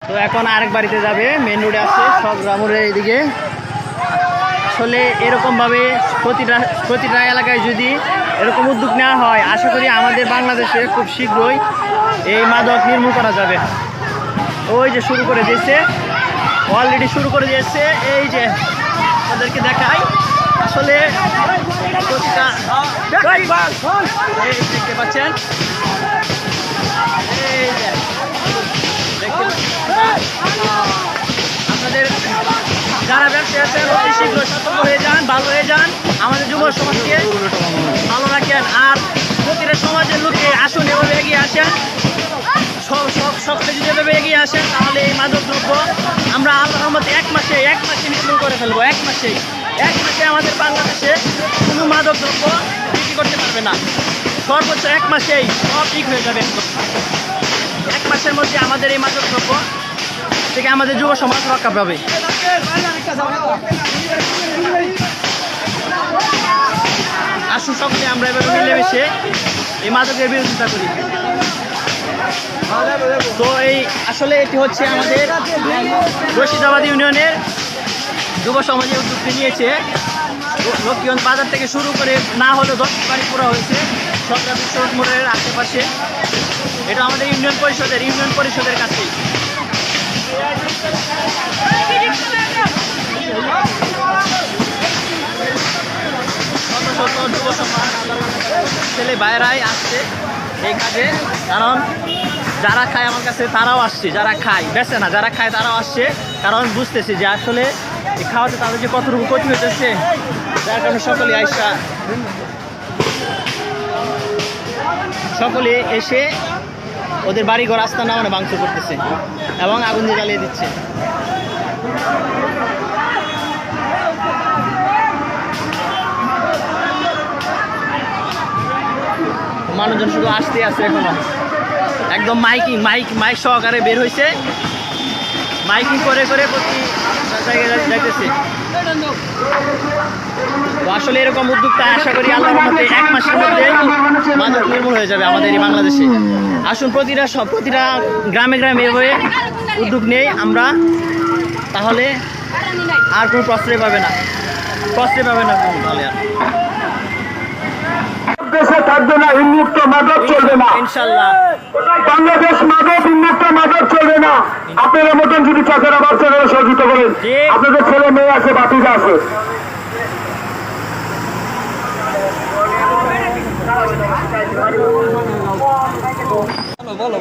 তো এখন আরেক বাড়িতে যাবে, মেন রোডে আছে সব গ্রামের এইদিকে। আসলে এরকমভাবে প্রতিটা এলাকায় যদি এরকম উদ্যোগ নেওয়া হয়, আশা করি আমাদের বাংলাদেশে খুব শীঘ্রই এই মাদক নির্মূল করা যাবে। ওই যে শুরু করে দিয়েছে, অলরেডি শুরু করে দিয়েছে। এই যে তাদেরকে দেখাই, আসলে প্রতিটা দেখতে পাচ্ছেন, এই যে আপনাদের যারা ব্যবসায়ী আছেন অতি শীঘ্র সতর্ক হয়ে যান, ভালো হয়ে যান, আমাদের যুব সমাজকে ভালো রাখেন। আর প্রতিটা সমাজের লোকে আসুন, এভাবে এগিয়ে আসেন, সবটা যদি এভাবে এগিয়ে আসেন, তাহলে এই মাদক দ্রব্য আমরা আল্লাহর রহমতে এক মাসে নির্মূল করে ফেলবো। এক মাসে আমাদের বাংলাদেশে কোনো মাদক দ্রব্য বিক্রি করতে পারবে না। সর্বোচ্চ এক মাসেই সব ঠিক হয়ে যাবে। এক মাসের মধ্যে আমাদের এই মাদক দ্রব্য থেকে আমাদের যুব সমাজ রক্ষা পাবে। আসুন সকলে আমরা এবার মিলেমিশে এই মাদকের বিরোধিতা করি। তো এই আসলে এটি হচ্ছে আমাদের রশিদাবাদ ইউনিয়নের যুব সমাজে উদ্যোগটি নিয়েছে। লক্ষ্মীগঞ্জ বাজার থেকে শুরু করে না হলেও 10 বাড়ি পুরা হয়েছে সরকার বিশ্বনাথ মোড়ের আশেপাশে। এটা আমাদের ইউনিয়ন পরিষদের কাছেই। শত যুব সমাজ ছেলে বাইরাই আসছে এই কাজে, কারণ যারা খায় আমার কাছে তারাও আসছে, যারা খায় বেছে না, যারা খায় তারাও আসছে, কারণ বুঝতেছে যে আসলে খাওয়াতে তাদের যে কতটুকু ক্ষতি হইতেছে, যার কারণে সকলে এসে ওদের বাড়িঘর আস্তানা মানে ভাঙচুর করতেছে এবং আগুন দিয়ে জ্বালিয়ে দিচ্ছে। মানুষজন শুধু আসতে আছে, এখনো একদম মাইক সহকারে বের হয়েছে, মাইকিং করে প্রতি জায়গায় যাইতেছে। তো আসলে এরকম উদ্যোগটা আশা করি আল্লাহর রহমতে এক মাসের মধ্যে মাদক নির্মূল হয়ে যাবে আমাদের এই বাংলাদেশে। আসুন প্রতিটা গ্রামে এভাবে উদ্যোগ নেই আমরা, তাহলে আর কোনো প্রশ্রয় পাবে না তাহলে আর দেশে থাকবে না, উন্মুক্ত মাদক চলবে না ইনশাল্লাহ। বাংলাদেশ উন্মুক্ত মাদক চলবে না। আপনাদের মতন যদি চাষেরা বাচ্চারা সহযোগিতা করেন, আপনাদের ছেলে মেয়ে আছে, বাতিজা আছে। বলো